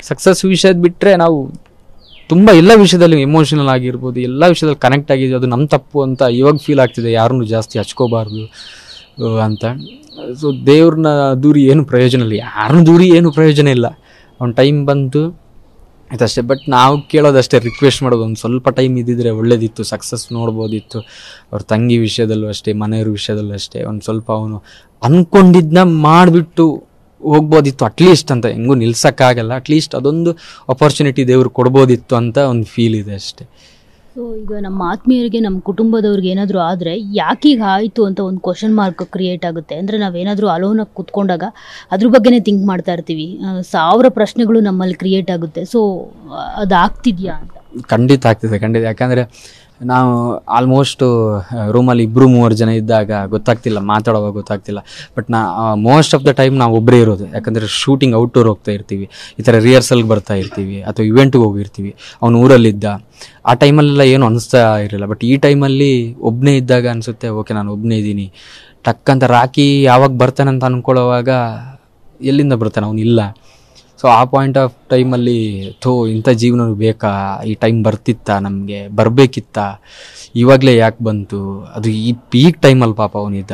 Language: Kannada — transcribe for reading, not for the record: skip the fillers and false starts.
ಸಕ್ಸಸ್ ವಿಷಯದ ಬಿಟ್ಟರೆ ನಾವು ತುಂಬ ಎಲ್ಲ ವಿಷಯದಲ್ಲಿ ಎಮೋಷನಲ್ ಆಗಿರ್ಬೋದು, ಎಲ್ಲ ವಿಷಯದಲ್ಲಿ ಕನೆಕ್ಟ್ ಆಗಿದ್ದೀವಿ. ಅದು ನಮ್ಮ ತಪ್ಪು ಅಂತ ಇವಾಗ ಫೀಲ್ ಆಗ್ತಿದೆ, ಯಾರನ್ನೂ ಜಾಸ್ತಿ ಹಚ್ಕೋಬಾರ್ದು ಅಂತ. ಸೊ ದೇವ್ರನ್ನ ದೂರಿ ಏನು ಪ್ರಯೋಜನ ಇಲ್ಲ, ಯಾರನ್ನೂ ದೂರಿ ಏನು ಪ್ರಯೋಜನ ಇಲ್ಲ. ಅವ್ನ ಟೈಮ್ ಬಂತು ಇದಷ್ಟೇ. ಬಟ್ ನಾವು ಕೇಳೋದಷ್ಟೇ, ರಿಕ್ವೆಸ್ಟ್ ಮಾಡೋದು ಒಂದು ಸ್ವಲ್ಪ ಟೈಮ್ ಇದ್ದಿದ್ರೆ ಒಳ್ಳೇದಿತ್ತು, ಸಕ್ಸಸ್ ನೋಡ್ಬೋದಿತ್ತು. ಅವ್ರ ತಂಗಿ ವಿಷಯದಲ್ಲೂ ಅಷ್ಟೇ, ಮನೆಯವ್ರ ವಿಷಯದಲ್ಲೂ ಅಷ್ಟೇ, ಒಂದು ಸ್ವಲ್ಪ ಅವನು ಅಂದ್ಕೊಂಡಿದ್ದನ್ನ ಮಾಡಿಬಿಟ್ಟು ಹೋಗ್ಬೋದಿತ್ತು ಅಟ್ಲೀಸ್ಟ್ ಅಂತ. ಹೆಂಗೂ ನಿಲ್ಸೋಕ್ಕಾಗಲ್ಲ, ಅಟ್ಲೀಸ್ಟ್ ಅದೊಂದು ಅಪರ್ಚುನಿಟಿ ದೇವ್ರು ಕೊಡ್ಬೋದಿತ್ತು ಅಂತ ಒಂದು ಫೀಲ್ ಇದೆ ಅಷ್ಟೇ. ಸೊ ಈಗ ನಮ್ಮ ಆತ್ಮೀಯರಿಗೆ, ನಮ್ಮ ಕುಟುಂಬದವ್ರಿಗೆ ಏನಾದರೂ ಆದರೆ ಯಾಕೀಗ ಆಯಿತು ಅಂತ ಒಂದು ಕ್ವಶನ್ ಮಾರ್ಕ್ ಕ್ರಿಯೇಟ್ ಆಗುತ್ತೆ. ಅಂದರೆ ನಾವೇನಾದರೂ ಅಲೋನಾಗಿ ಕೂತ್ಕೊಂಡಾಗ ಅದ್ರ ಬಗ್ಗೆನೇ ಥಿಂಕ್ ಮಾಡ್ತಾ ಇರ್ತೀವಿ, 1000 ಪ್ರಶ್ನೆಗಳು ನಮ್ಮಲ್ಲಿ ಕ್ರಿಯೇಟ್ ಆಗುತ್ತೆ. ಸೊ ಅದು ಆಗ್ತಿದೆಯಾ ಅಂತ? ಖಂಡಿತ ಆಗ್ತಿದೆ, ಖಂಡಿತ. ಯಾಕಂದರೆ ನಾವು ಆಲ್ಮೋಸ್ಟು ರೂಮಲ್ಲಿ 2-3 ಜನ ಇದ್ದಾಗ ಗೊತ್ತಾಗ್ತಿಲ್ಲ, ಮಾತಾಡೋವಾಗ ಗೊತ್ತಾಗ್ತಿಲ್ಲ. But most of the time ನಾವು ಒಬ್ಬರೇ ಇರೋದು. ಯಾಕಂದರೆ ಶೂಟಿಂಗ್ ಔಟ್ಡೋರ್ ಹೋಗ್ತಾ ಇರ್ತೀವಿ, ಈ ಥರ ರಿಹರ್ಸಲ್ಗೆ ಬರ್ತಾ ಇರ್ತೀವಿ, ಅಥವಾ ಇವೆಂಟ್ಗೆ ಹೋಗಿರ್ತೀವಿ. ಅವ್ನು ಊರಲ್ಲಿದ್ದ, ಆ ಟೈಮಲ್ಲೆಲ್ಲ ಏನು ಅನಿಸ್ತಾ ಇರಲಿಲ್ಲ. ಬಟ್ ಈ ಟೈಮಲ್ಲಿ ಒಬ್ಬನೇ ಇದ್ದಾಗ ಅನಿಸುತ್ತೆ, ಓಕೆ ನಾನು ಒಬ್ಬನೇ ಇದ್ದೀನಿ. ಟಕ್ಕಂತ ರಾಕಿ ಯಾವಾಗ ಬರ್ತಾನೆ ಅಂತ ಅಂದ್ಕೊಳ್ಳೋವಾಗ ಎಲ್ಲಿಂದ ಬರ್ತಾನೆ, ಅವನಿಲ್ಲ. ಸೊ ಆ ಪಾಯಿಂಟ್ ಆಫ್ ಟೈಮಲ್ಲಿ ಇಂಥ ಜೀವನ ಬೇಕಾ, ಈ ಟೈಮ್ ಬರ್ತಿತ್ತಾ, ನಮಗೆ ಬರಬೇಕಿತ್ತ, ಇವಾಗಲೇ ಯಾಕೆ ಬಂತು, ಅದು ಈ ಪೀಕ್ ಟೈಮಲ್ಲಿ ಪಾಪ ಅವನಿದ್ದ.